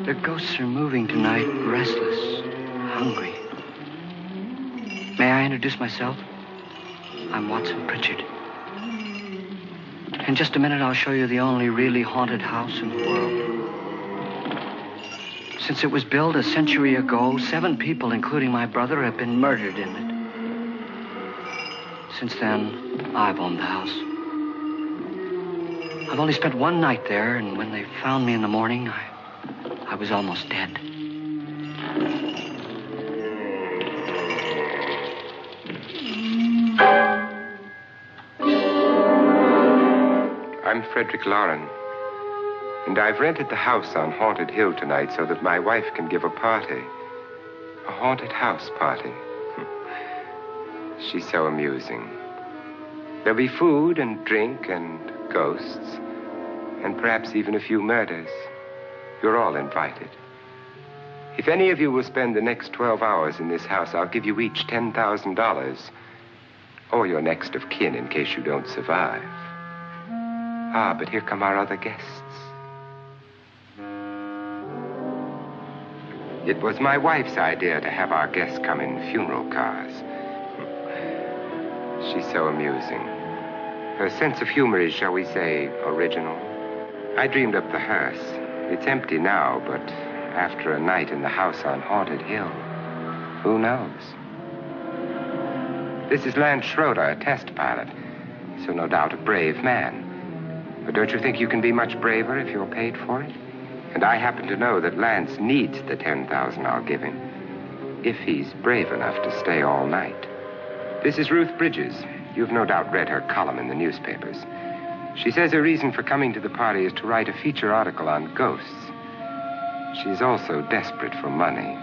The ghosts are moving tonight, restless, hungry. May I introduce myself? I'm Watson Pritchard. In just a minute, I'll show you the only really haunted house in the world. Since it was built a century ago, 7 people, including my brother, have been murdered in it. Since then, I've owned the house. I've only spent one night there, and when they found me in the morning, I was almost dead. I'm Frederick Lauren, and I've rented the house on Haunted Hill tonight so that my wife can give a party. A haunted house party. She's so amusing. There'll be food and drink and ghosts, and perhaps even a few murders. You're all invited. If any of you will spend the next 12 hours in this house, I'll give you each $10,000, or your next of kin in case you don't survive. Ah, but here come our other guests. It was my wife's idea to have our guests come in funeral cars. She's so amusing. Her sense of humor is, shall we say, original. I dreamed up the hearse. It's empty now, but after a night in the house on Haunted Hill, who knows? This is Lance Schroeder, a test pilot, so no doubt a brave man. But don't you think you can be much braver if you're paid for it? And I happen to know that Lance needs the $10,000 I'll give him, if he's brave enough to stay all night. This is Ruth Bridges. You've no doubt read her column in the newspapers. She says her reason for coming to the party is to write a feature article on ghosts. She's also desperate for money.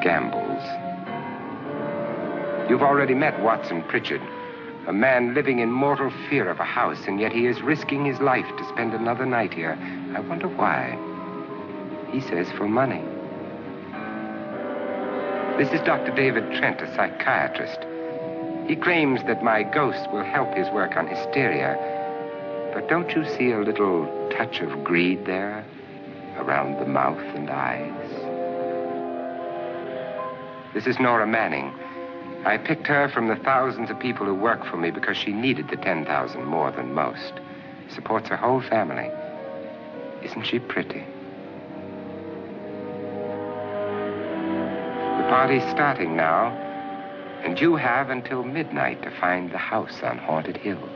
Gambles. You've already met Watson Pritchard, a man living in mortal fear of a house, and yet he is risking his life to spend another night here. I wonder why. He says for money. This is Dr. David Trent, a psychiatrist. He claims that my ghost will help his work on hysteria. But don't you see a little touch of greed there around the mouth and eyes? This is Nora Manning. I picked her from the thousands of people who work for me because she needed the $10,000 more than most. Supports her whole family. Isn't she pretty? The party's starting now, and you have until midnight to find the house on Haunted Hill.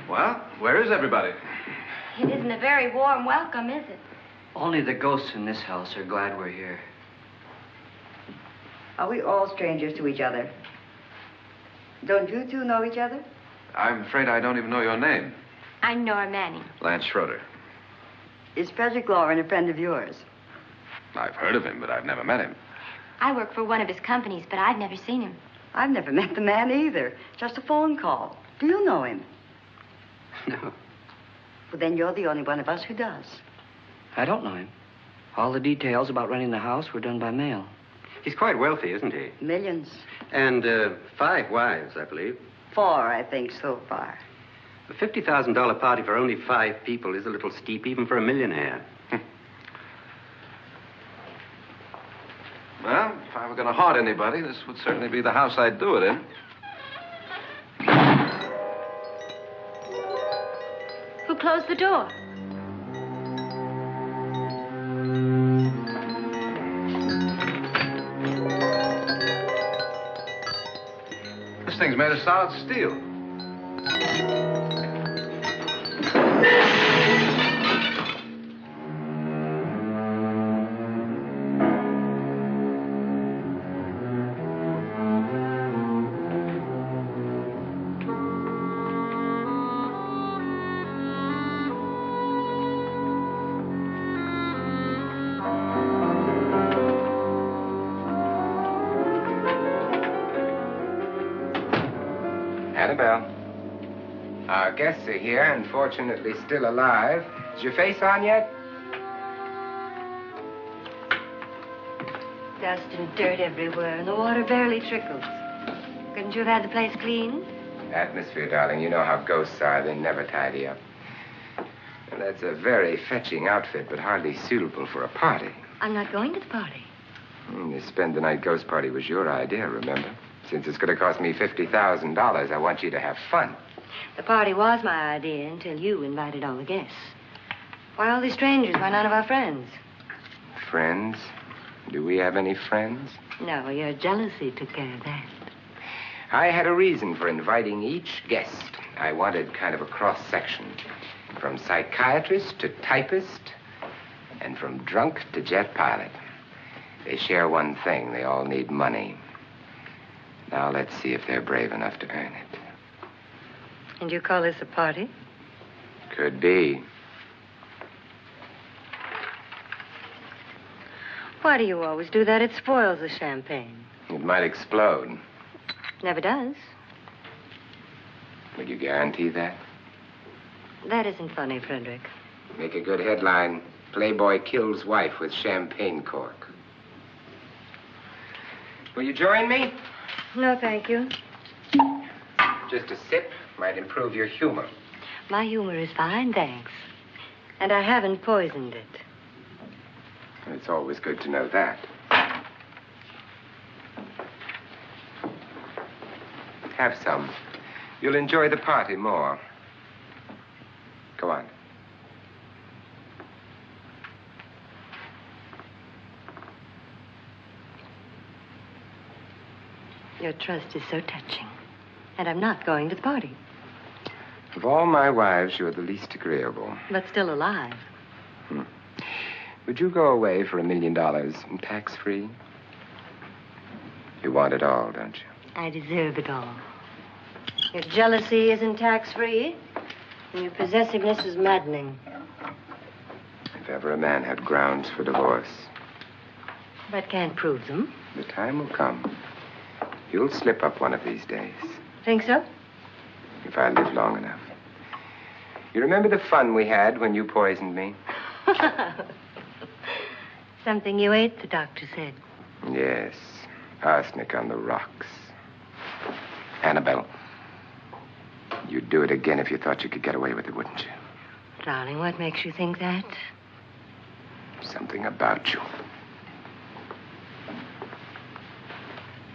Well, where is everybody? It isn't a very warm welcome, is it? Only the ghosts in this house are glad we're here. Are we all strangers to each other? Don't you two know each other? I'm afraid I don't even know your name. I'm Nora Manning. Lance Schroeder. Is Frederick Lauren a friend of yours? I've heard of him, but I've never met him. I work for one of his companies, but I've never seen him. I've never met the man either. Just a phone call. Do you know him? No, Well, then you're the only one of us who does. I don't know him. All the details about renting the house were done by mail. He's quite wealthy, isn't he? Millions. And 5 wives, I believe. 4, I think, so far. A $50,000 party for only 5 people is a little steep, even for a millionaire. Well, if I were going to haunt anybody, this would certainly be the house I'd do it in. Who closed the door? This thing's made of solid steel. Annabelle. Our guests are here, unfortunately still alive. Is your face on yet? Dust and dirt everywhere, and the water barely trickles. Couldn't you have had the place cleaned? Atmosphere, darling. You know how ghosts are. They never tidy up. And that's a very fetching outfit, but hardly suitable for a party. I'm not going to the party. The spend-the-night ghost party was your idea, remember? Since it's going to cost me $50,000, I want you to have fun. The party was my idea until you invited all the guests. Why all these strangers? Why none of our friends? Friends? Do we have any friends? No, your jealousy took care of that. I had a reason for inviting each guest. I wanted kind of a cross-section. From psychiatrist to typist, and from drunk to jet pilot. They share one thing. They all need money. Now let's see if they're brave enough to earn it. And you call this a party? Could be. Why do you always do that? It spoils the champagne. It might explode. Never does. Will you guarantee that? That isn't funny, Frederick. Make a good headline. Playboy kills wife with champagne cork. Will you join me? No, thank you. Just a sip might improve your humor. My humor is fine, thanks. And I haven't poisoned it. It's always good to know that. Have some. You'll enjoy the party more. Go on. Your trust is so touching. And I'm not going to the party. Of all my wives, you're the least agreeable. But still alive. Would you go away for $1 million tax-free? You want it all, don't you? I deserve it all. Your jealousy isn't tax-free, and your possessiveness is maddening. If ever a man had grounds for divorce, But can't prove them. the time will come. You'll slip up one of these days, Think so? if I live long enough. You remember the fun we had when you poisoned me? Something you ate, the doctor said. Yes, arsenic on the rocks. Annabelle, you'd do it again if you thought you could get away with it, wouldn't you? Darling, what makes you think that? Something about you.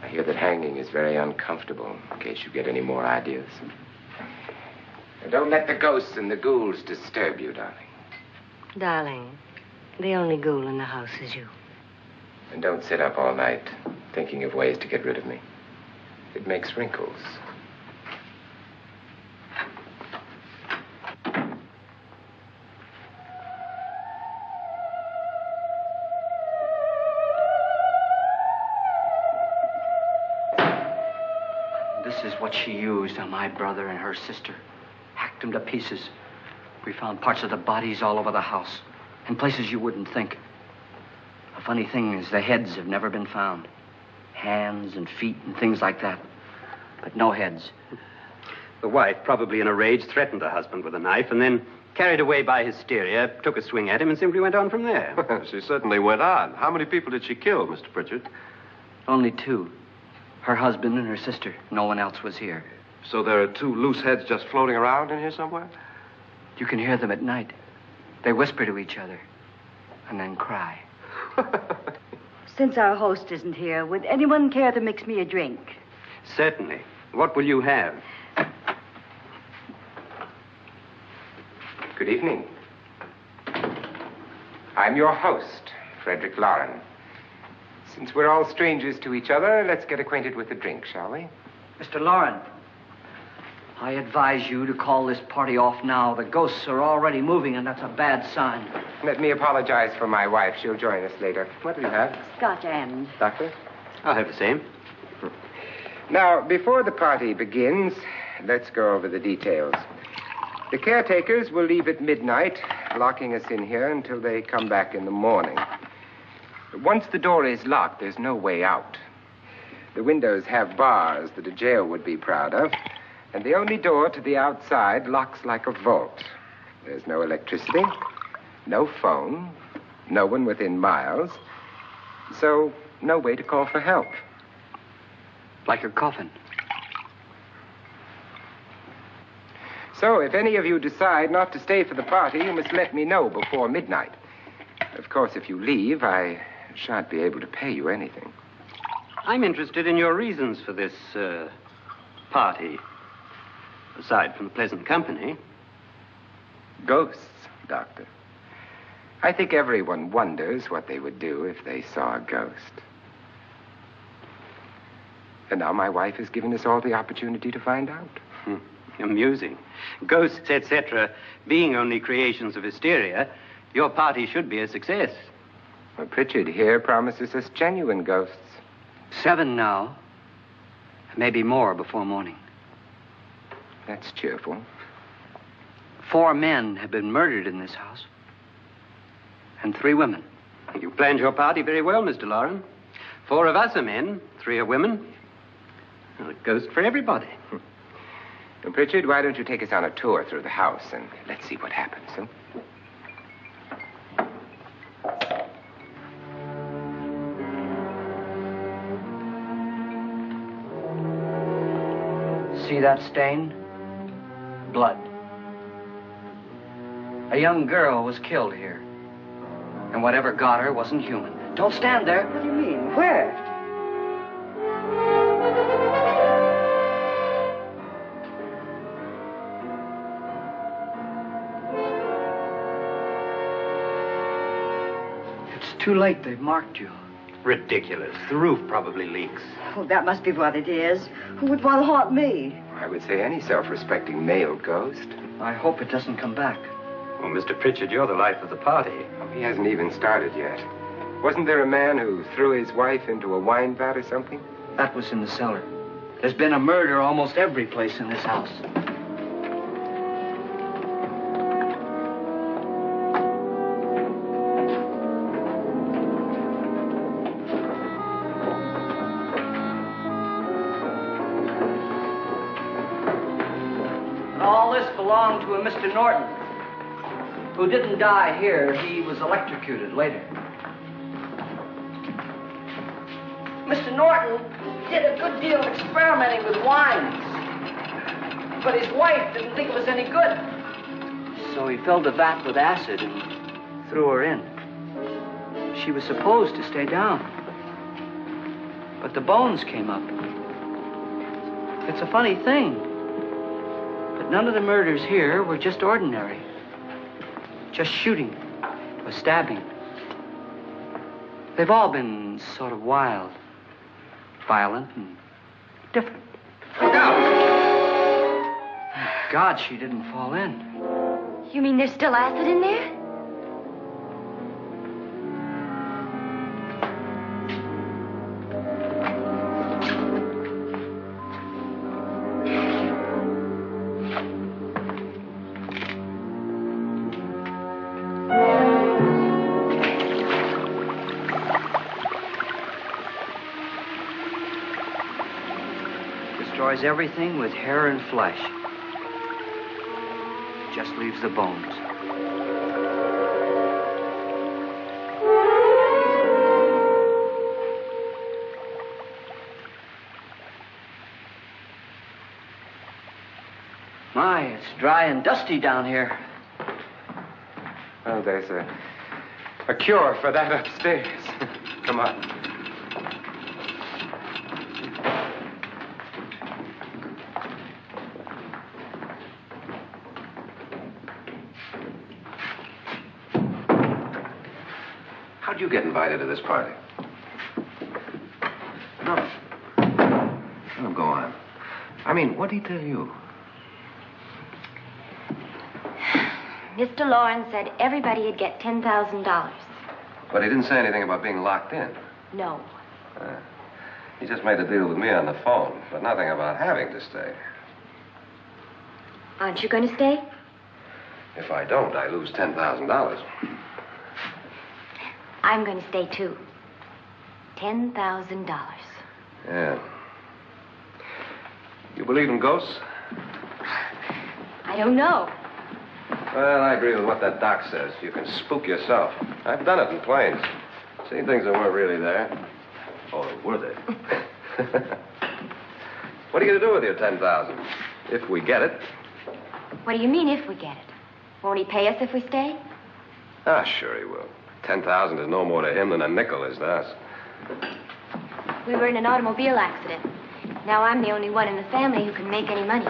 I hear that hanging is very uncomfortable, in case you get any more ideas. And don't let the ghosts and the ghouls disturb you, darling. Darling, the only ghoul in the house is you. And don't sit up all night thinking of ways to get rid of me. It makes wrinkles. what she used on my brother and her sister. Hacked them to pieces. We found parts of the bodies all over the house, in places you wouldn't think. The funny thing is the heads have never been found. Hands and feet and things like that. But no heads. The wife, probably in a rage, threatened her husband with a knife and then, carried away by hysteria, took a swing at him and simply went on from there. She certainly went on. How many people did she kill, Mr. Pritchard? Only 2. Her husband and her sister. No one else was here. So there are 2 loose heads just floating around in here somewhere? You can hear them at night. They whisper to each other and then cry. Since our host isn't here, would anyone care to mix me a drink? Certainly. What will you have? Good evening. I'm your host, Frederick Lauren. Since we're all strangers to each other, let's get acquainted with a drink, shall we? Mr. Lauren, I advise you to call this party off now. The ghosts are already moving, and that's a bad sign. Let me apologize for my wife. She'll join us later. What do you have? Scotch and. Doctor? I'll have the same. Now, before the party begins, let's go over the details. The caretakers will leave at midnight, locking us in here until they come back in the morning. Once the door is locked, there's no way out. The windows have bars that a jail would be proud of, and the only door to the outside locks like a vault. There's no electricity, no phone, no one within miles, so no way to call for help. Like your coffin. So if any of you decide not to stay for the party, you must let me know before midnight. Of course, if you leave, I shan't be able to pay you anything. I'm interested in your reasons for this, party. Aside from the pleasant company. Ghosts, Doctor. I think everyone wonders what they would do if they saw a ghost. And now my wife has given us all the opportunity to find out. Amusing. Ghosts, etc., being only creations of hysteria, your party should be a success. Well, Pritchard here promises us genuine ghosts. 7 now. Maybe more before morning. That's cheerful. 4 men have been murdered in this house. And 3 women. You planned your party very well, Mr. Lauren. 4 of us are men, 3 are women. Well, a ghost for everybody. Well, Pritchard, why don't you take us on a tour through the house and let's see what happens, huh? See that stain? Blood. A young girl was killed here. And whatever got her wasn't human. Don't stand there. What do you mean? Where? It's too late. They've marked you. Ridiculous. The roof probably leaks. Oh, that must be what it is. Who would want to haunt me? I would say any self-respecting male ghost. I hope it doesn't come back. Well, Mr. Pritchard, you're the life of the party. Oh, he hasn't even started yet. Wasn't there a man who threw his wife into a wine vat or something? That was in the cellar. There's been a murder almost every place in this house. All this belonged to a Mr. Norton, who didn't die here. He was electrocuted later. Mr. Norton did a good deal of experimenting with wines, but his wife didn't think it was any good. So he filled the vat with acid and threw her in. She was supposed to stay down, but the bones came up. It's a funny thing, but none of the murders here were just ordinary. Just shooting or stabbing. They've all been sort of wild, violent, and different. Look out! God, she didn't fall in. You mean there's still acid in there? destroys everything with hair and flesh. Just leaves the bones. My, it's dry and dusty down here. Well, there's a cure for that upstairs. Come on. How'd you get invited to this party? No. No, go on. I mean, what did he tell you? Mr. Lawrence said everybody'd get $10,000. But he didn't say anything about being locked in. No. He just made a deal with me on the phone, but nothing about having to stay. Aren't you going to stay? If I don't, I lose $10,000. I'm going to stay, too. $10,000. Yeah. You believe in ghosts? I don't know. Well, I agree with what that doc says. You can spook yourself. I've done it in planes. Seen things that weren't really there. Oh, were they? What are you going to do with your $10,000? If we get it. What do you mean, if we get it? Won't he pay us if we stay? Ah, sure he will. 10,000 is no more to him than a nickel is to us. We were in an automobile accident. Now I'm the only one in the family who can make any money.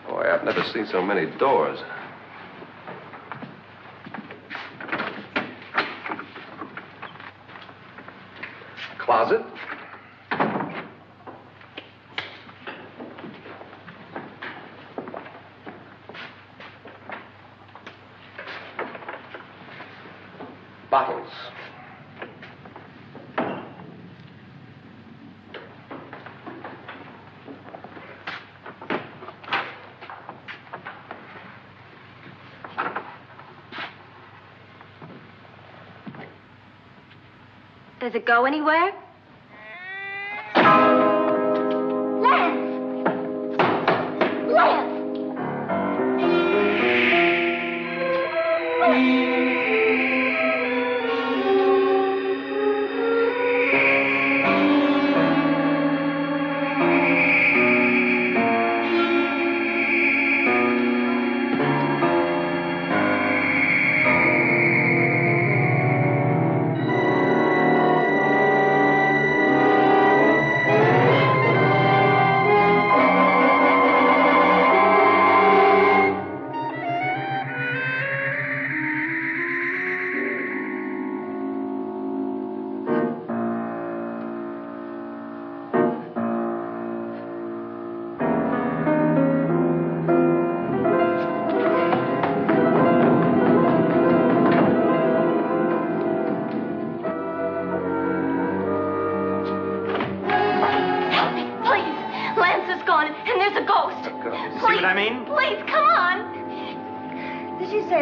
Boy, I've never seen so many doors. Closet. Bottles. Does it go anywhere? Lance! Lance!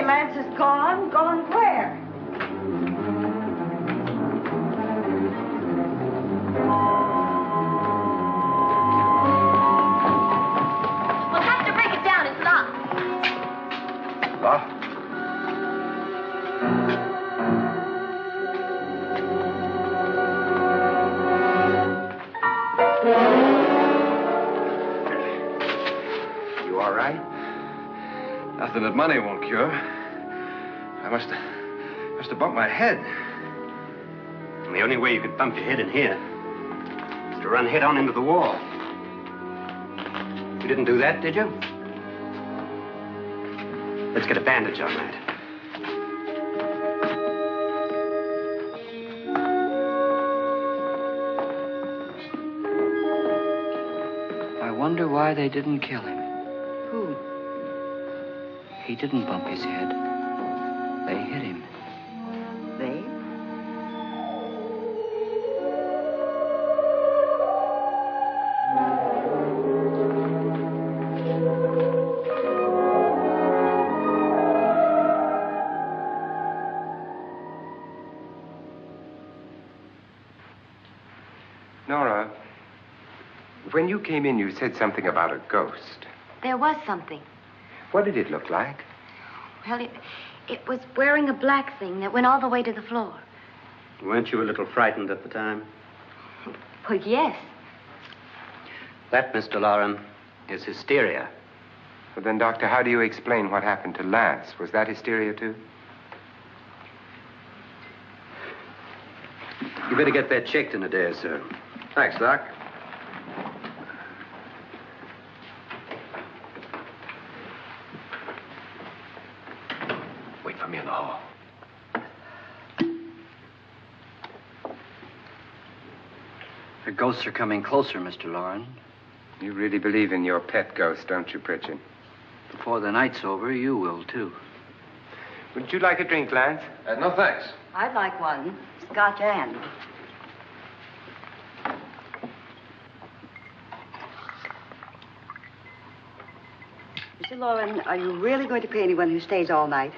Lance is gone. Gone where? We'll have to break it down. It's locked. Locked? You all right? Nothing that money won't cure. I must have bumped my head. And the only way you could bump your head in here is to run head on into the wall. You didn't do that, did you? Let's get a bandage on that. I wonder why they didn't kill him. Who? He didn't bump his head. They hit him. They? Nora, when you came in, you said something about a ghost. There was something. What did it look like? Well, it was wearing a black thing that went all the way to the floor. Weren't you a little frightened at the time? Well, yes. That, Mr. Loren, is hysteria. Well, then, Doctor, how do you explain what happened to Lance? Was that hysteria, too? You better get that checked in a day or so. Thanks, Doc. Wait for me in the hall. The ghosts are coming closer, Mr. Loren. You really believe in your pet ghost, don't you, Pritchard? Before the night's over, you will, too. Would you like a drink, Lance? No, thanks. I'd like one. Scotch and. Mr. Loren, are you really going to pay anyone who stays all night?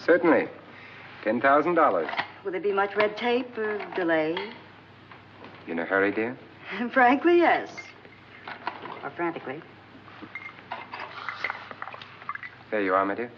Certainly. $10,000. Will there be much red tape or delay? You in a hurry, dear? Frankly, yes. Or frantically. There you are, my dear.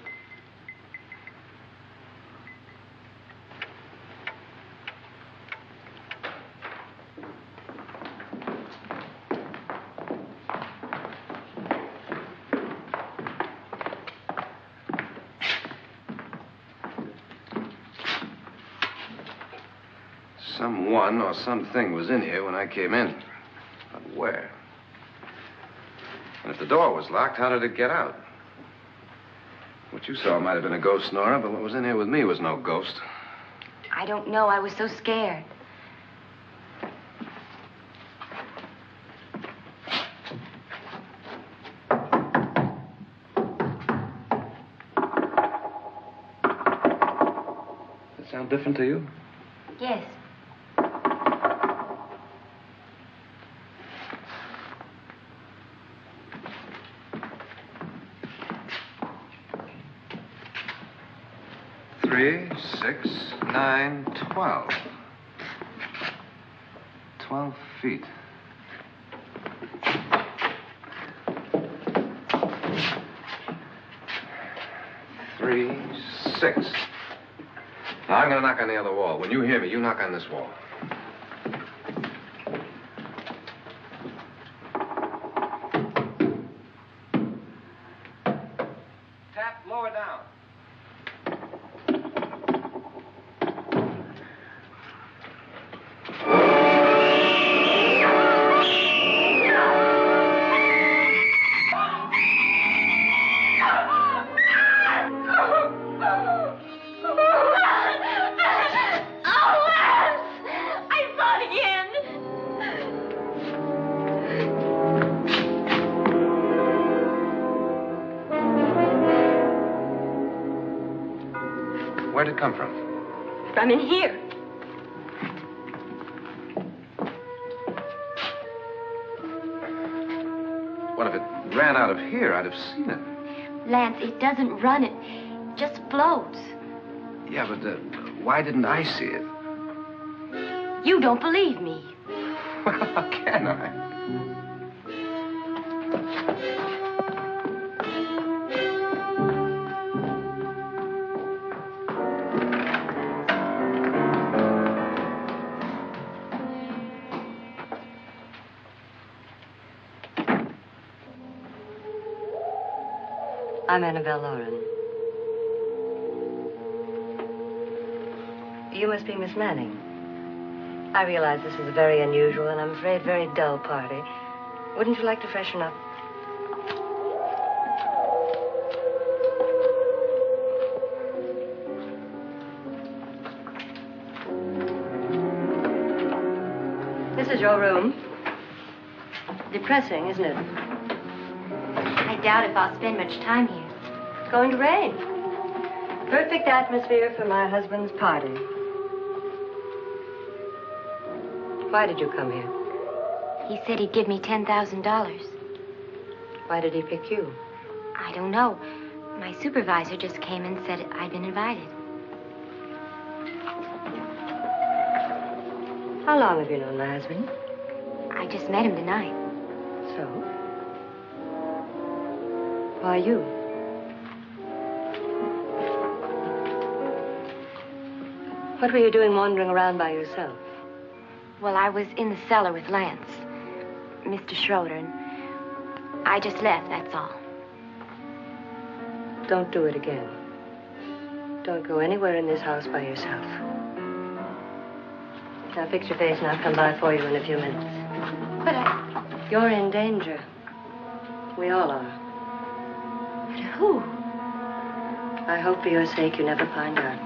Someone or something was in here when I came in. But where? And if the door was locked, how did it get out? What you saw might have been a ghost, Nora, but what was in here with me was no ghost. I don't know. I was so scared. Does it sound different to you? Yes. Three, 6, 9, 12. 12 feet. Three, 6. Now, I'm going to knock on the other wall. When you hear me, you knock on this wall. Tap lower down. Where'd it come from? From in here. What if it ran out of here? I'd have seen it. Lance, it doesn't run. It just floats. Yeah, but why didn't I see it? You don't believe me. Well, how can I? I'm Annabelle Loren. You must be Miss Manning. I realize this is a very unusual and I'm afraid very dull party. Wouldn't you like to freshen up? This is your room. Depressing, isn't it? I doubt if I'll spend much time here. It's going to rain. Perfect atmosphere for my husband's party. Why did you come here? He said he'd give me $10,000. Why did he pick you? I don't know. My supervisor just came and said I'd been invited. How long have you known my husband? I just met him tonight. So? Why you? What were you doing wandering around by yourself? Well, I was in the cellar with Lance, Mr. Schroeder, and I just left, that's all. Don't do it again. Don't go anywhere in this house by yourself. Now fix your face and I'll come by for you in a few minutes. But You're in danger. We all are. But who? I hope for your sake you never find out.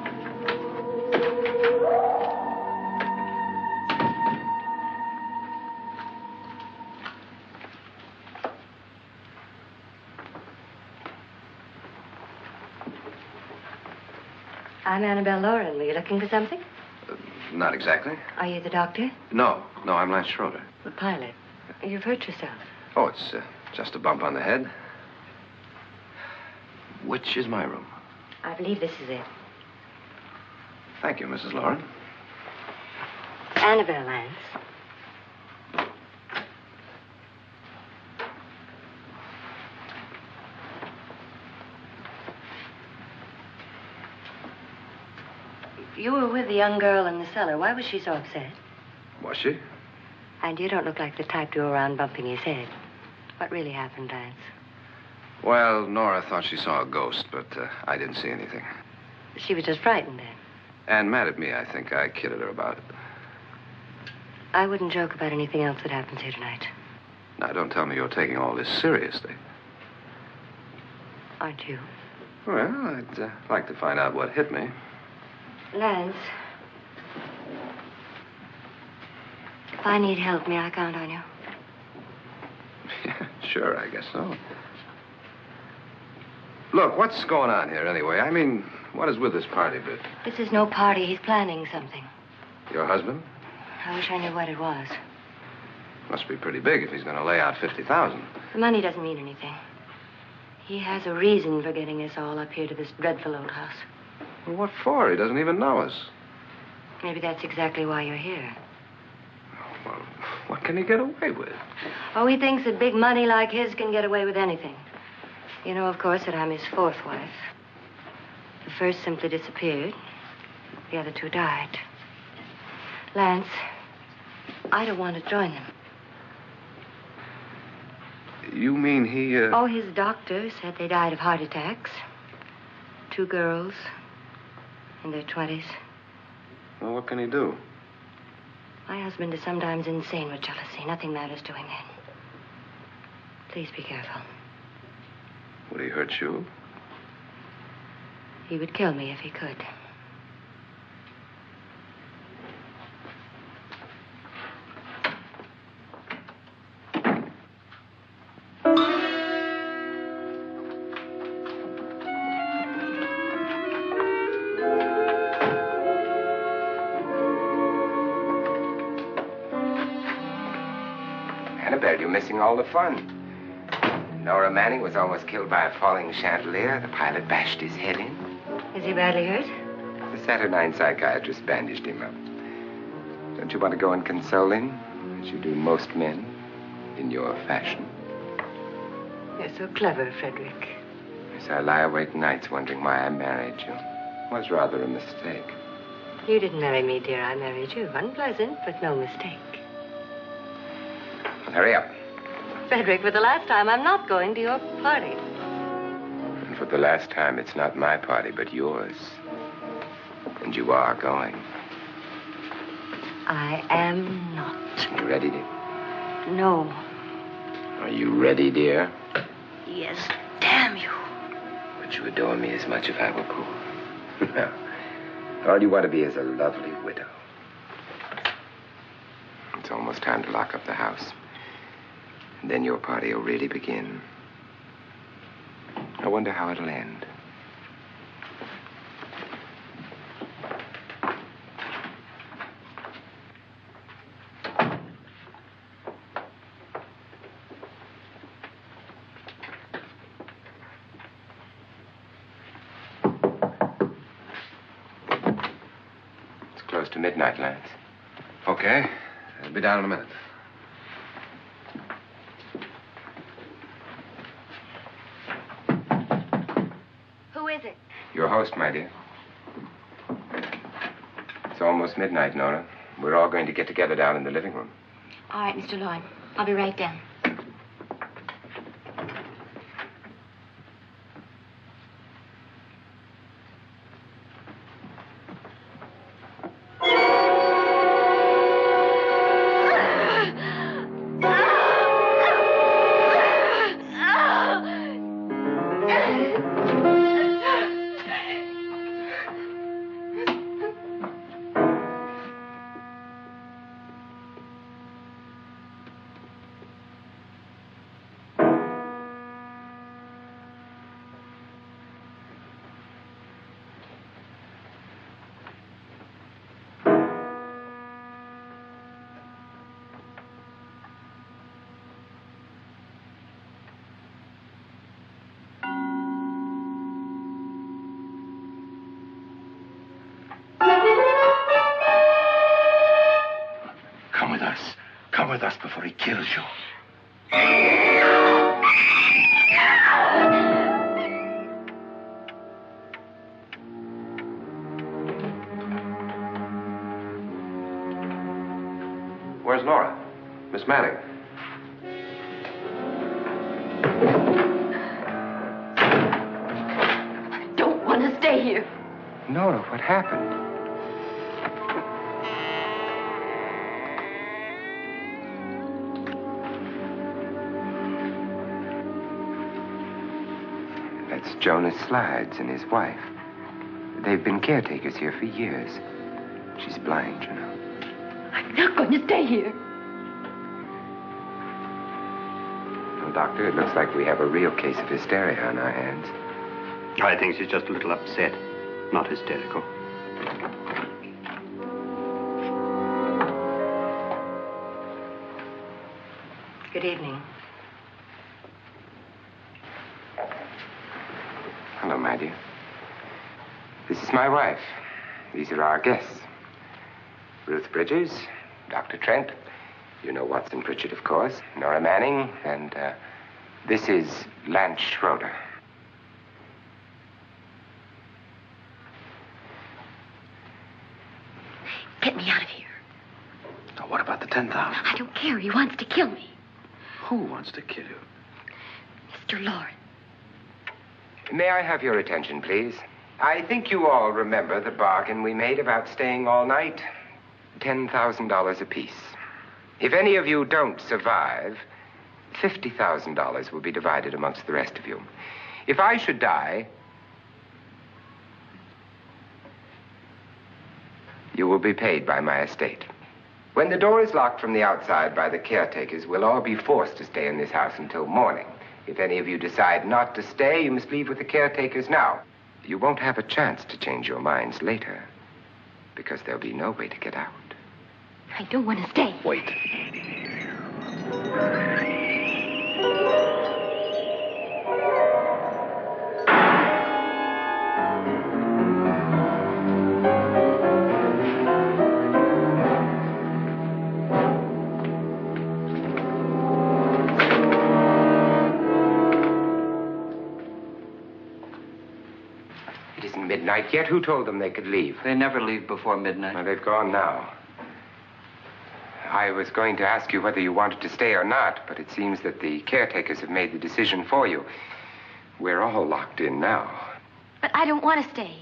I'm Annabelle Lauren. Were you looking for something? Not exactly. Are you the doctor? No, I'm Lance Schroeder. The pilot. You've hurt yourself. Oh, it's just a bump on the head. Which is my room? I believe this is it. Thank you, Mrs. Lauren. Annabelle, Lance. You were with the young girl in the cellar. Why was she so upset? Was she? And you don't look like the type to go around bumping his head. What really happened, Lance? Well, Nora thought she saw a ghost, but I didn't see anything. She was just frightened then. And mad at me, I think. I kidded her about it. I wouldn't joke about anything else that happens here tonight. Now, don't tell me you're taking all this seriously. Aren't you? Well, I'd like to find out what hit me. Lance. If I need help, may I count on you? Yeah, sure, I guess so. Look, what's going on here anyway? I mean, what is with this party bit? This is no party. He's planning something. Your husband? I wish I knew what it was. Must be pretty big if he's going to lay out 50,000. The money doesn't mean anything. He has a reason for getting us all up here to this dreadful old house. Well, what for? He doesn't even know us. Maybe that's exactly why you're here. Well, what can he get away with? Oh, he thinks that big money like his can get away with anything. You know, of course, that I'm his fourth wife. The first simply disappeared. The other two died. Lance, I don't want to join them. You mean he, Oh, his doctor said they died of heart attacks. 2 girls in their 20s. Well, what can he do? My husband is sometimes insane with jealousy. Nothing matters to him then. Please be careful. Would he hurt you? He would kill me if he could. Annabelle, you're missing all the fun. Nora Manning was almost killed by a falling chandelier. The pilot bashed his head in. Is he badly hurt? The Saturnine psychiatrist bandaged him up. Don't you want to go and console him, as you do most men, in your fashion? You're so clever, Frederick. Yes, I lie awake nights wondering why I married you. It was rather a mistake. You didn't marry me, dear. I married you. Unpleasant, but no mistake. Hurry up. Frederick, for the last time, I'm not going to your party. And for the last time, it's not my party, but yours. And you are going. I am not. You ready, dear? No. Are you ready, dear? Yes, damn you. Would you adore me as much if I were poor? No. All you want to be is a lovely widow. It's almost time to lock up the house. And then your party will really begin. I wonder how it'll end. It's close to midnight, Lance. Okay. I'll be down in a minute. is it? Your host, my dear. It's almost midnight, Nora. We're all going to get together down in the living room. All right, Mr. Lloyd. I'll be right down. Come with us before he kills you. Where's Nora? Miss Manning. I don't want to stay here. Nora, what happened? That's Jonas Slides and his wife. They've been caretakers here for years. She's blind, you know. I'm not going to stay here. Well, Doctor, it looks like we have a real case of hysteria on our hands. I think she's just a little upset, not hysterical. Good evening. Hello, my dear. This is my wife. These are our guests. Ruth Bridges, Dr. Trent. You know Watson Pritchard, of course. Nora Manning, and this is Lance Schroeder. Get me out of here. Now, what about the 10,000? I don't care. He wants to kill me. Who wants to kill you? Mr. Lawrence. May I have your attention, please? I think you all remember the bargain we made about staying all night. $10,000 apiece. If any of you don't survive, $50,000 will be divided amongst the rest of you. If I should die, you will be paid by my estate. When the door is locked from the outside by the caretakers, we'll all be forced to stay in this house until morning. If any of you decide not to stay, you must leave with the caretakers now. You won't have a chance to change your minds later, because there'll be no way to get out. I don't want to stay. Wait. It isn't midnight yet. Who told them they could leave? They never leave before midnight. Well, they've gone now. I was going to ask you whether you wanted to stay or not, but it seems that the caretakers have made the decision for you. We're all locked in now. But I don't want to stay.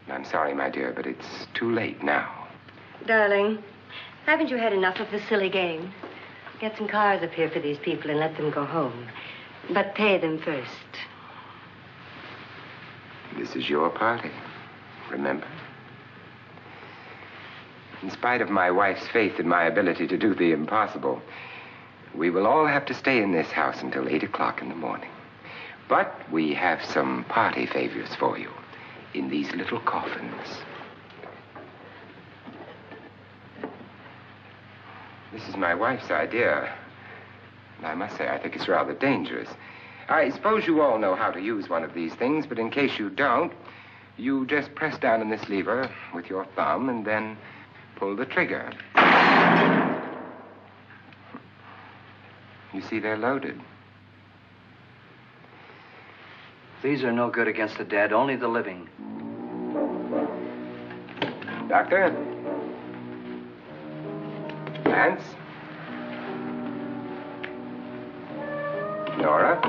I'm sorry, my dear, but it's too late now. Darling, haven't you had enough of this silly game? Get some cars up here for these people and let them go home. But pay them first. This is your party, remember? In spite of my wife's faith in my ability to do the impossible, we will all have to stay in this house until 8 o'clock in the morning. But we have some party favors for you in these little coffins. This is my wife's idea. And I must say, I think it's rather dangerous. I suppose you all know how to use one of these things, but in case you don't, you just press down on this lever with your thumb and then pull the trigger. You see, they're loaded. These are no good against the dead, only the living. Doctor? Lance? Nora?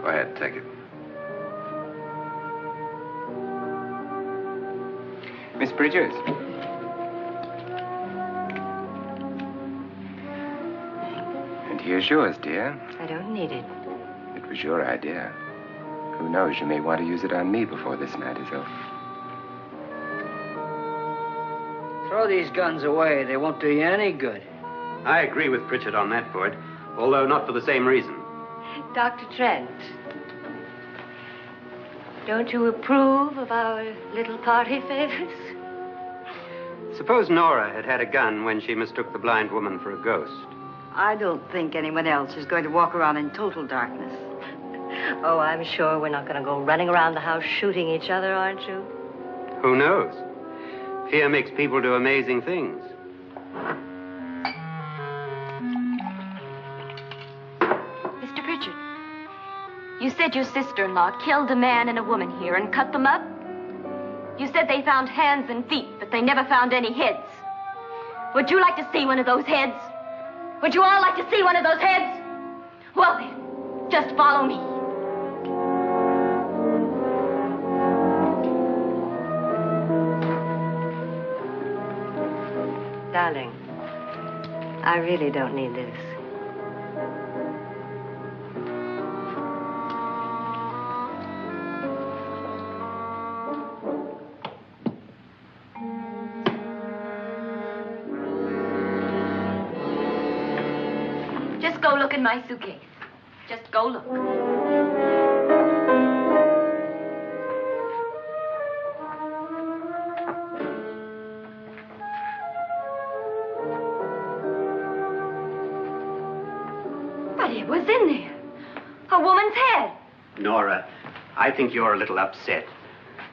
Go ahead, take it. Miss Bridges? And here's yours, dear. I don't need it. It was your idea. Who knows, you may want to use it on me before this night is over. Throw these guns away. They won't do you any good. I agree with Pritchard on that point, although not for the same reason. Dr. Trent, don't you approve of our little party favors? Suppose Nora had had a gun when she mistook the blind woman for a ghost. I don't think anyone else is going to walk around in total darkness. Oh, I'm sure we're not going to go running around the house shooting each other, aren't you? Who knows? Fear makes people do amazing things. Mr. Pritchard, you said your sister-in-law killed a man and a woman here and cut them up? You said they found hands and feet, but they never found any heads. Would you like to see one of those heads? Would you all like to see one of those heads? Well then, just follow me. Darling, I really don't need this. Just go look in my suitcase. Just go look. But it was in there. A woman's head. Nora, I think you're a little upset.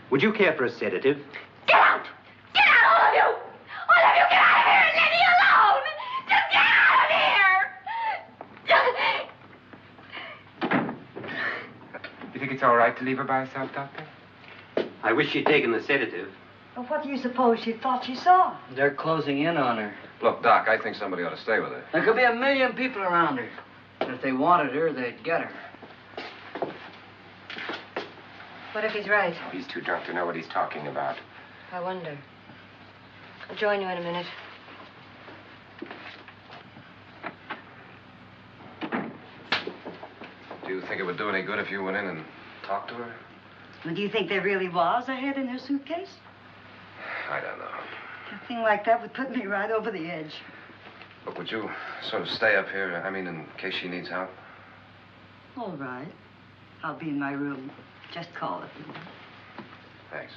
Would you care for a sedative? Get out! Get out, all of you! All of you, get out of here and leave me alone! Just get out of here! You think it's all right to leave her by herself, Doctor? I wish she'd taken the sedative. Well, what do you suppose she thought she saw? They're closing in on her. Look, Doc, I think somebody ought to stay with her. There could be 1 million people around her. And if they wanted her, they'd get her. What if he's right? Oh, he's too drunk to know what he's talking about. I wonder. I'll join you in a minute. Do you think it would do any good if you went in and talked to her? Well, do you think there really was a head in her suitcase? I don't know. A thing like that would put me right over the edge. Look, would you sort of stay up here, I mean, in case she needs help? All right. I'll be in my room. Just call it. Thanks.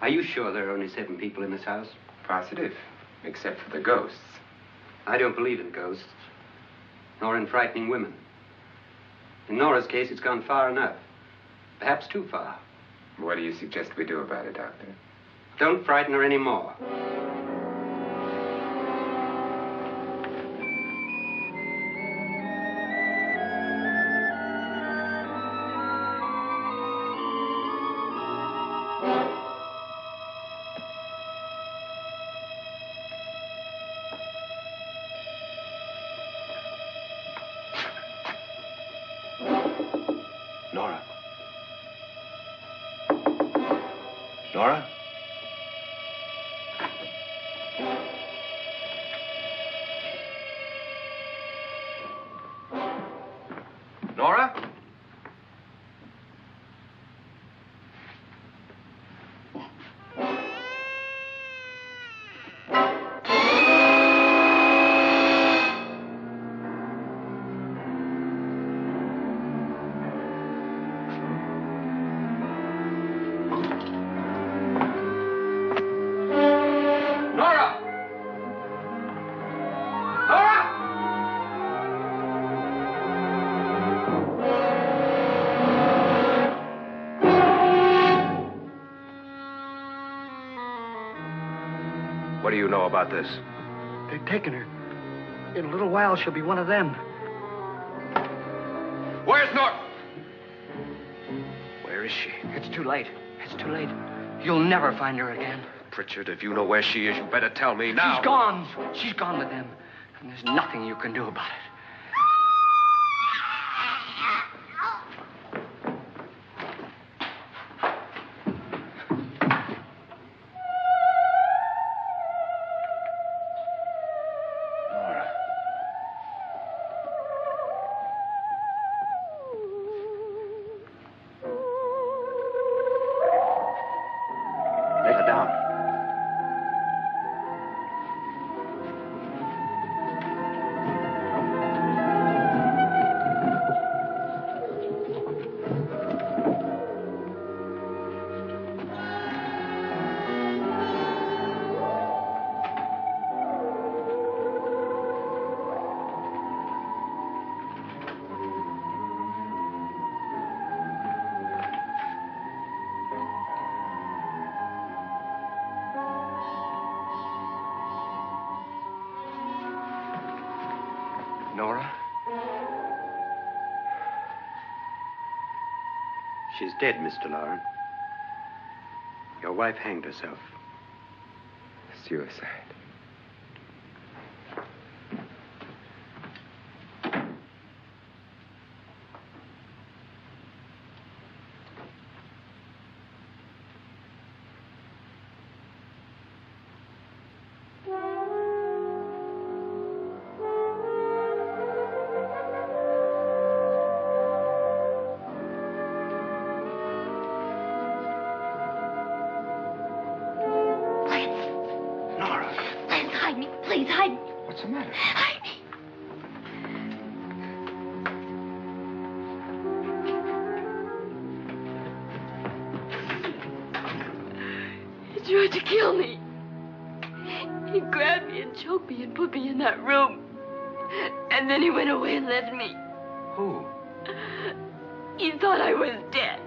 Are you sure there are only 7 people in this house? Positive, except for the ghosts. I don't believe in ghosts, nor in frightening women. In Nora's case, it's gone far enough. Perhaps too far. What do you suggest we do about it, Doctor? Don't frighten her anymore. Nora? Nora? Nora? What do you know about this? They've taken her. In a little while, she'll be one of them. Where's Norton? Where is she? It's too late. It's too late. You'll never find her again. Pritchard, if you know where she is, you better tell me now. She's gone. She's gone with them. And there's nothing you can do about it. Nora? She's dead, Mr. Loren. Your wife hanged herself. Suicide. Please, hide me. What's the matter? Hide me. He tried to kill me. He grabbed me and choked me and put me in that room. And then he went away and left me. Who? He thought I was dead.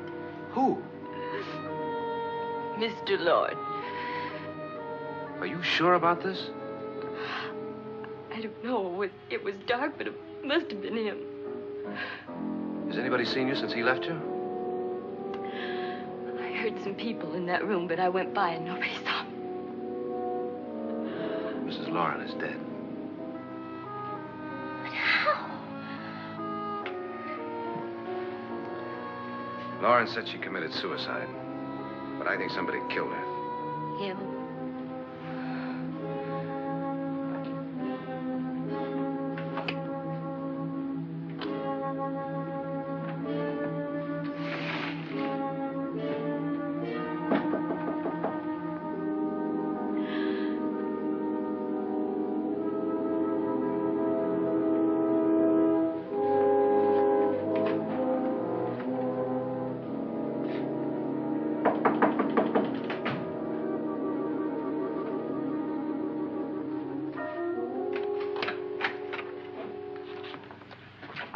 Who? Mr. Lord. Are you sure about this? I don't know. It was dark, but it must have been him. Has anybody seen you since he left you? I heard some people in that room, but I went by and nobody saw me. Mrs. Loren is dead. But how? Loren said she committed suicide, but I think somebody killed her. Him?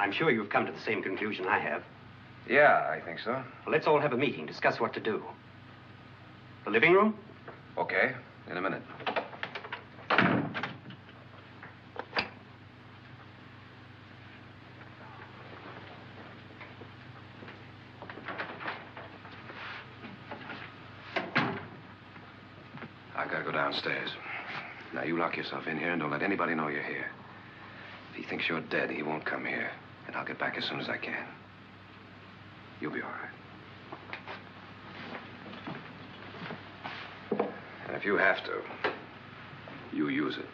I'm sure you've come to the same conclusion I have. Yeah, I think so. Well, let's all have a meeting, discuss what to do. The living room? Okay, in a minute. I gotta go downstairs. Now, you lock yourself in here and don't let anybody know you're here. If he thinks you're dead, he won't come here. And I'll get back as soon as I can. You'll be all right. And if you have to, you use it.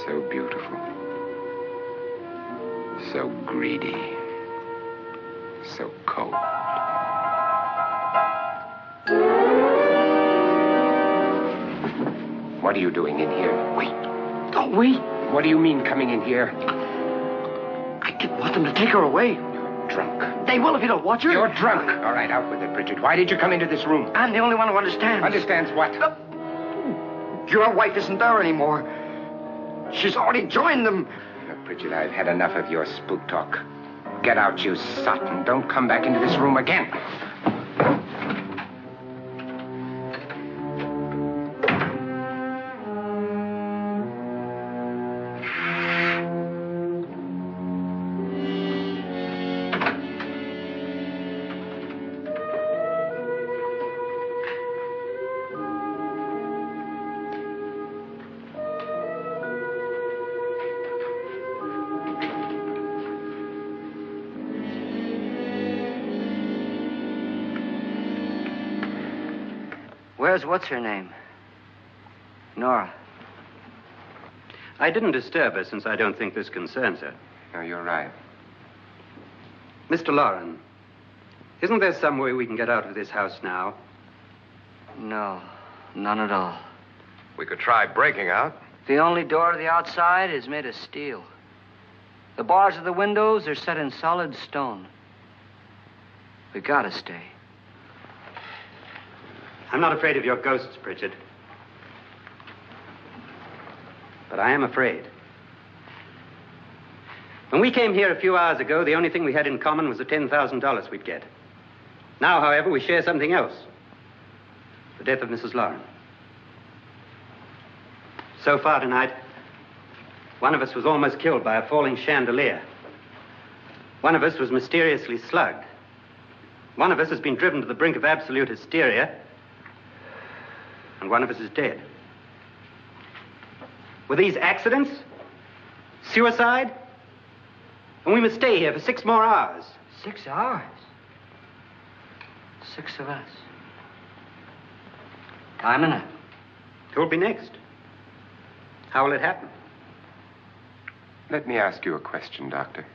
So beautiful. So greedy. So cold. What are you doing in here? Wait. Don't wait. What do you mean coming in here? I didn't want them to take her away. You're drunk. They will if you don't watch her. You're drunk. All right, out with it, Bridget. Why did you come into this room? I'm the only one who understands. Understands what? Your wife isn't there anymore. She's already joined them. Look, Bridget, I've had enough of your spook talk. Get out, you sot, and don't come back into this room again. Where's what's-her-name? Nora. I didn't disturb her since I don't think this concerns her. No, you're right. Mr. Loren, isn't there some way we can get out of this house now? No, none at all. We could try breaking out. The only door to the outside is made of steel. The bars of the windows are set in solid stone. We gotta stay. I'm not afraid of your ghosts, Bridget. But I am afraid. When we came here a few hours ago, the only thing we had in common was the $10,000 we'd get. Now, however, we share something else. The death of Mrs. Loren. So far tonight, one of us was almost killed by a falling chandelier. One of us was mysteriously slugged. One of us has been driven to the brink of absolute hysteria. And one of us is dead. Were these accidents? Suicide? And we must stay here for 6 more hours. 6 hours? 6 of us. Time enough. Who'll be next? How will it happen? Let me ask you a question, Doctor.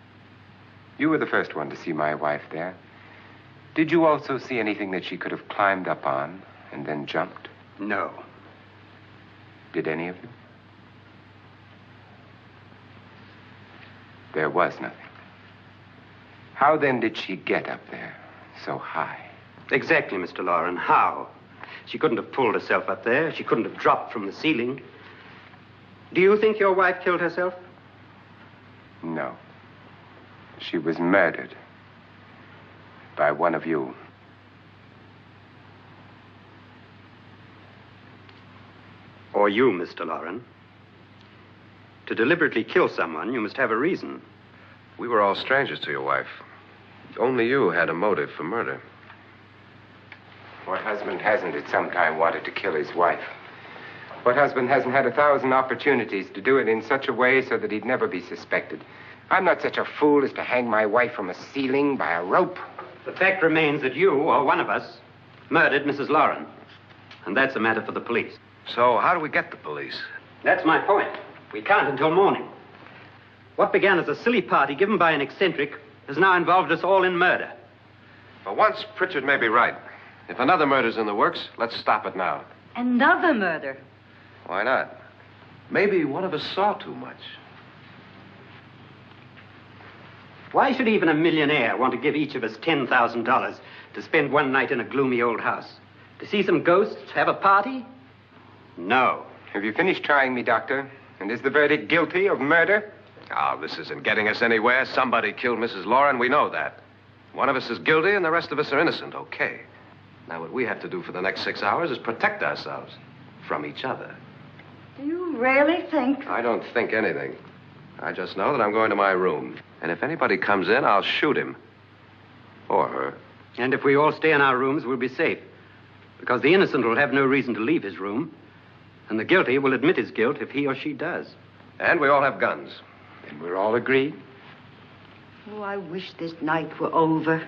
You were the first one to see my wife there. Did you also see anything that she could have climbed up on and then jumped? No. Did any of you? There was nothing. How then did she get up there so high? Exactly, Mr. Loren. How? She couldn't have pulled herself up there. She couldn't have dropped from the ceiling. Do you think your wife killed herself? No. She was murdered by one of you. Or you, Mr. Loren. To deliberately kill someone, you must have a reason. We were all strangers to your wife. Only you had a motive for murder. What husband hasn't at some time wanted to kill his wife? What husband hasn't had 1,000 opportunities to do it in such a way so that he'd never be suspected? I'm not such a fool as to hang my wife from a ceiling by a rope. The fact remains that you, or one of us, murdered Mrs. Loren. And that's a matter for the police. So how do we get the police? That's my point. We can't until morning. What began as a silly party given by an eccentric has now involved us all in murder. For once, Pritchard may be right. If another murder's in the works, let's stop it now. Another murder? Why not? Maybe one of us saw too much. Why should even a millionaire want to give each of us $10,000 to spend one night in a gloomy old house? To see some ghosts, have a party? No. Have you finished trying me, Doctor? And is the verdict guilty of murder? Oh, this isn't getting us anywhere. Somebody killed Mrs. Loren. We know that. One of us is guilty and the rest of us are innocent. Okay. Now, what we have to do for the next 6 hours is protect ourselves from each other. Do you really think? I don't think anything. I just know that I'm going to my room. And if anybody comes in, I'll shoot him. Or her. And if we all stay in our rooms, we'll be safe. Because the innocent will have no reason to leave his room. And the guilty will admit his guilt if he or she does. And we all have guns. And we're all agreed? Oh, I wish this night were over.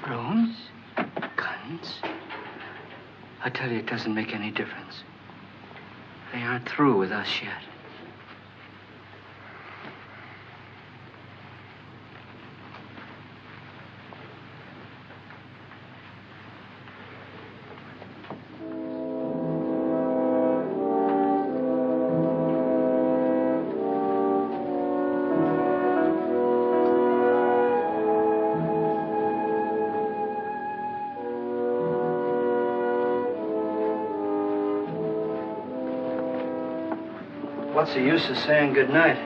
Rooms? Guns? I tell you, it doesn't make any difference. They aren't through with us yet. What's the use of saying good night?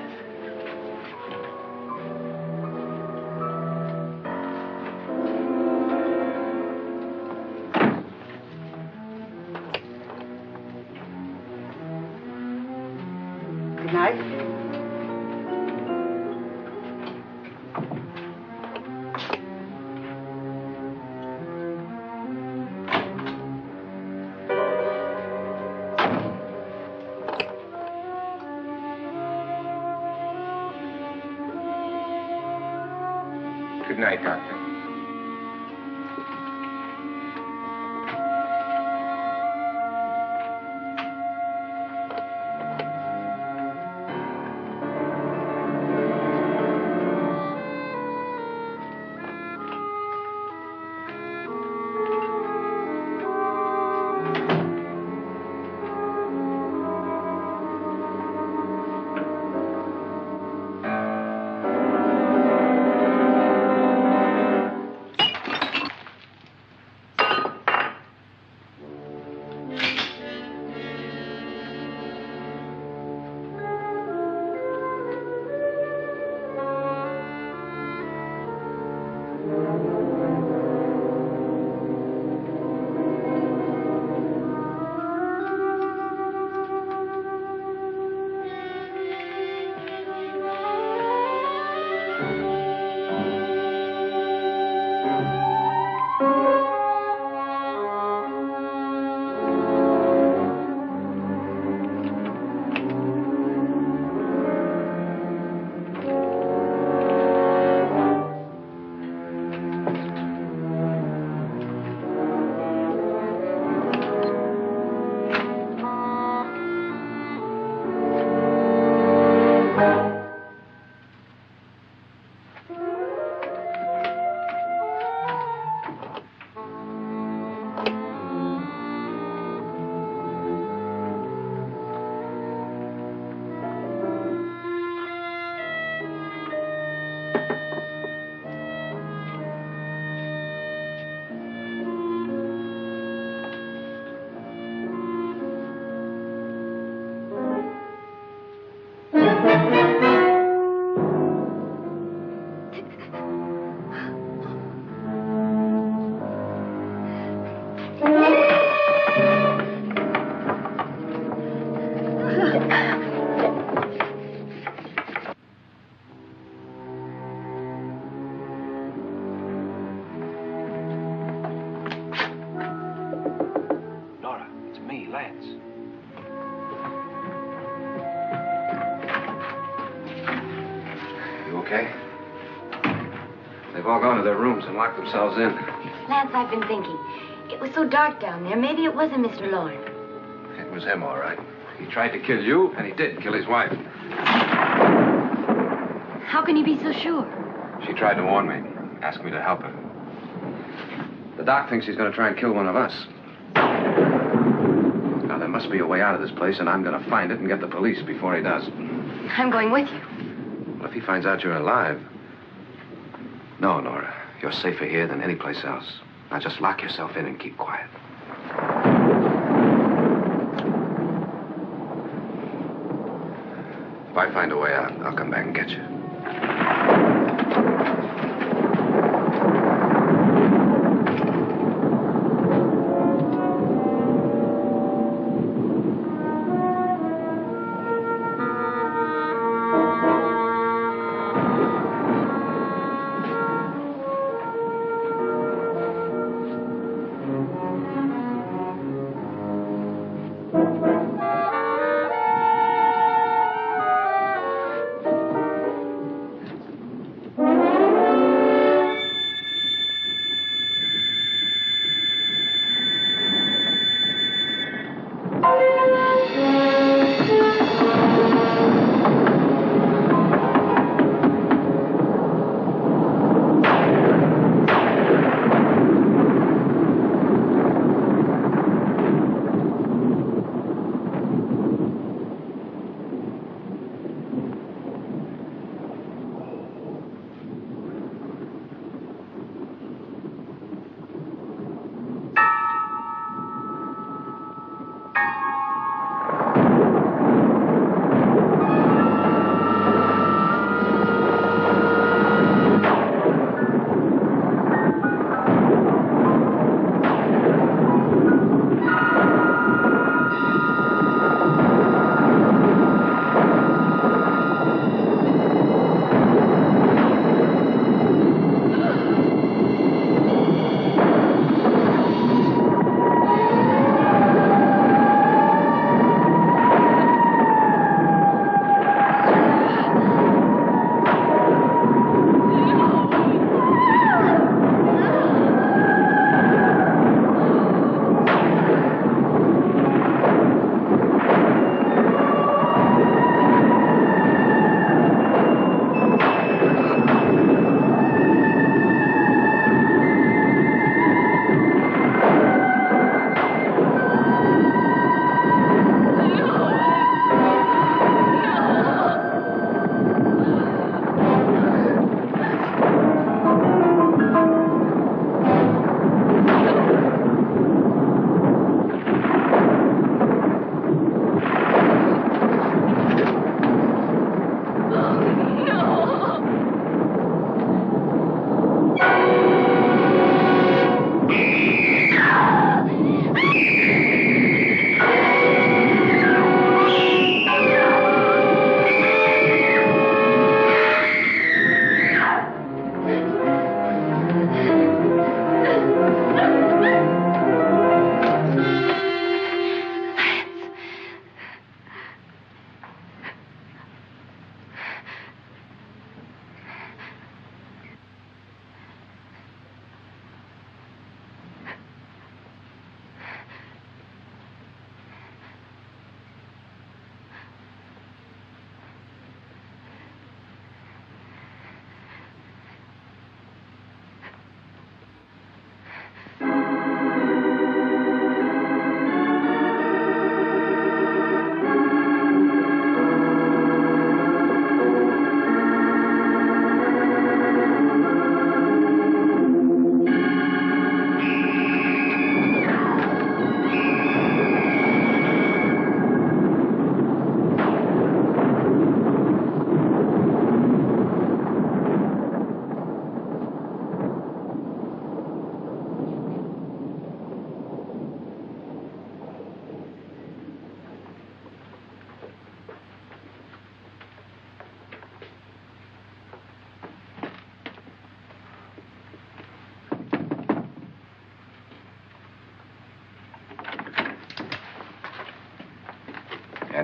Good night. Good night, Doctor. Okay? They've all gone to their rooms and locked themselves in. Lance, I've been thinking. It was so dark down there. Maybe it wasn't Mr. Lorne. It was him, all right. He tried to kill you, and he did kill his wife. How can you be so sure? She tried to warn me, asked me to help her. The doc thinks he's going to try and kill one of us. Now, there must be a way out of this place, and I'm going to find it and get the police before he does. I'm going with you. Well, if he finds out you're alive... No, Nora. You're safer here than any place else. Now, just lock yourself in and keep quiet. If I find a way out, I'll come back and get you.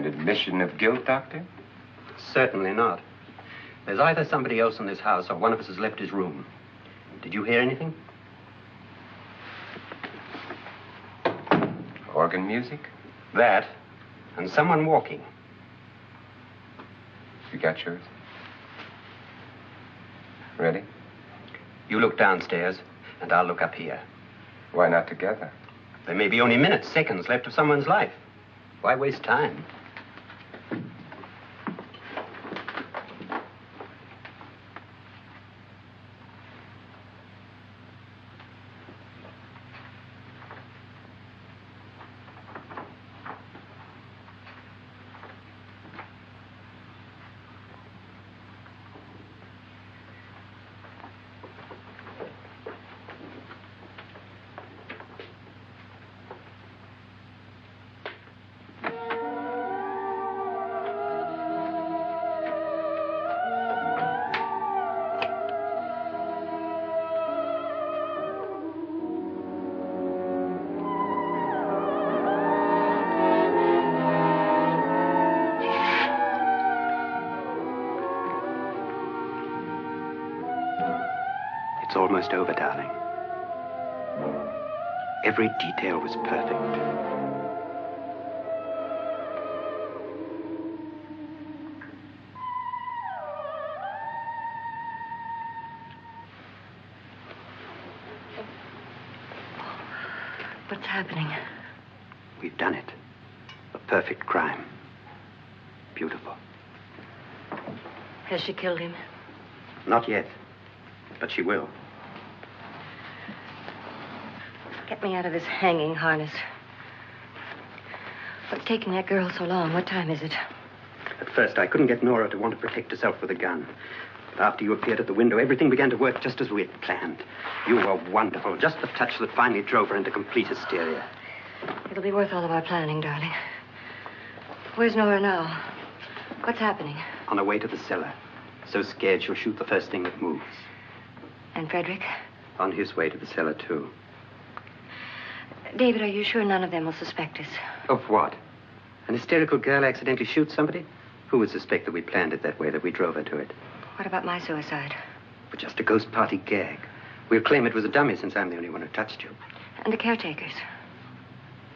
An admission of guilt, Doctor? Certainly not. There's either somebody else in this house or one of us has left his room. Did you hear anything? Organ music? That, and someone walking. You got yours? Ready? You look downstairs, and I'll look up here. Why not together? There may be only minutes, seconds left of someone's life. Why waste time? It's almost over, darling. Every detail was perfect. What's happening? We've done it. A perfect crime. Beautiful. Has she killed him? Not yet, but she will. Get me out of this hanging harness. What's taking that girl so long? What time is it? At first, I couldn't get Nora to want to protect herself with a gun. But after you appeared at the window, everything began to work just as we had planned. You were wonderful. Just the touch that finally drove her into complete hysteria. It'll be worth all of our planning, darling. Where's Nora now? What's happening? On her way to the cellar. So scared she'll shoot the first thing that moves. And Frederick? On his way to the cellar, too. David, are you sure none of them will suspect us? Of what? An hysterical girl accidentally shoots somebody? Who would suspect that we planned it that way, that we drove her to it? What about my suicide? But just a ghost party gag. We'll claim it was a dummy since I'm the only one who touched you. And the caretakers?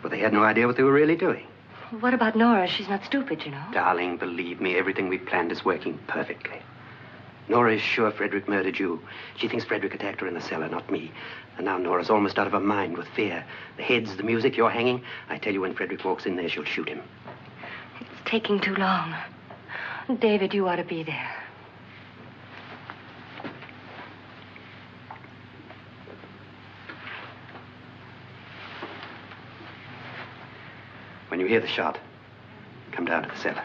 Well, they had no idea what they were really doing. What about Nora? She's not stupid, you know. Darling, believe me, everything we planned is working perfectly. Nora is sure Frederick murdered you. She thinks Frederick attacked her in the cellar, not me. And now Nora's almost out of her mind with fear. The heads, the music, you're hanging. I tell you, when Frederick walks in there, she'll shoot him. It's taking too long. David, you ought to be there. When you hear the shot, come down to the cellar.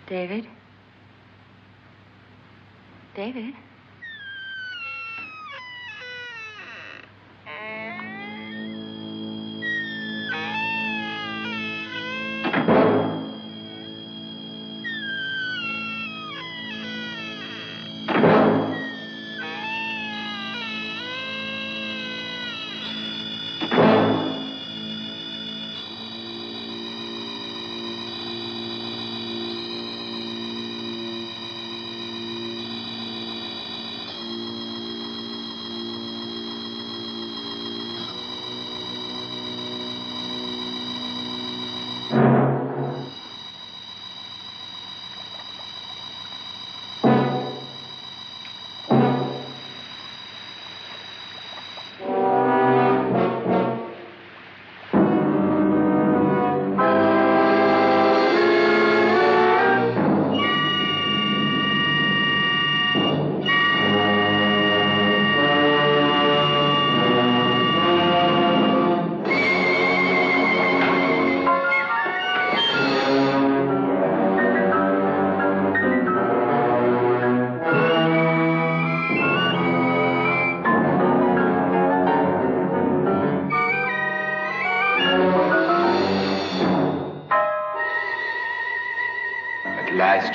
David? David?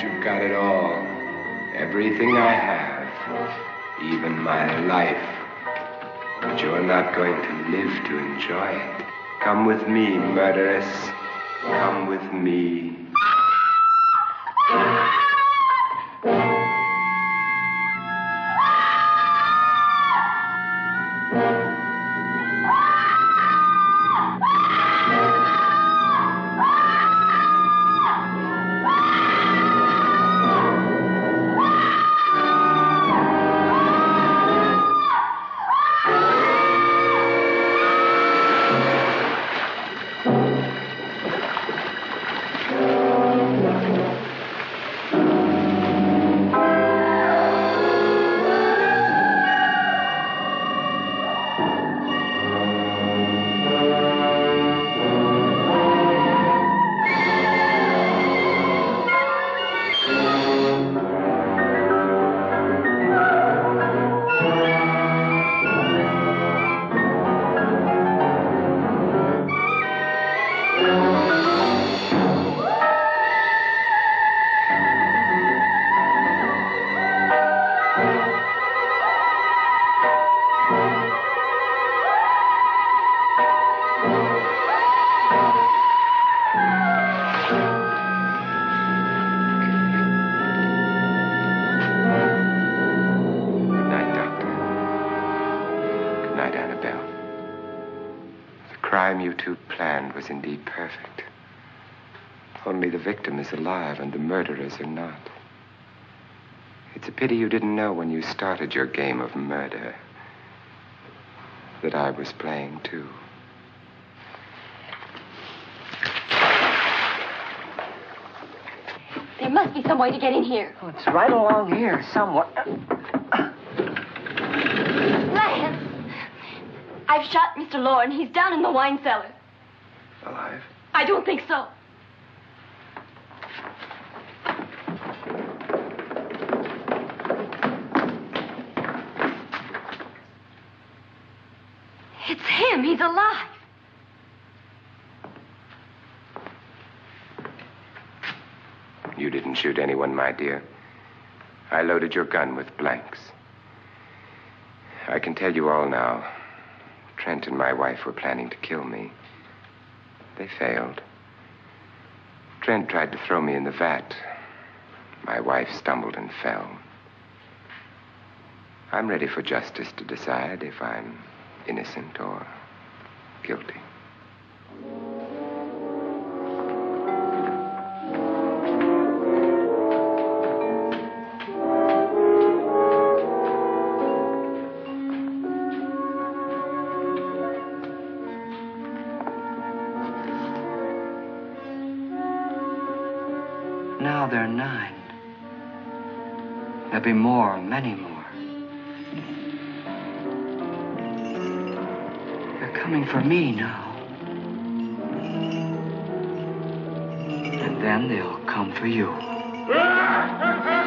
You've got it all. Everything I have. Even my life. But you're not going to live to enjoy it. Come with me, murderess. Come with me. Was indeed perfect. Only the victim is alive and the murderers are not. It's a pity you didn't know when you started your game of murder that I was playing too. There must be some way to get in here. Oh, it's right along here somewhere. Lance! I've shot Mr. Loren. He's down in the wine cellar. Alive? I don't think so. It's him. He's alive. You didn't shoot anyone, my dear. I loaded your gun with blanks. I can tell you all now. Trent and my wife were planning to kill me. They failed. Trent tried to throw me in the vat. My wife stumbled and fell. I'm ready for justice to decide if I'm innocent or guilty. Now there are 9. There'll be more, many more. They're coming for me now. And then they'll come for you. Nora!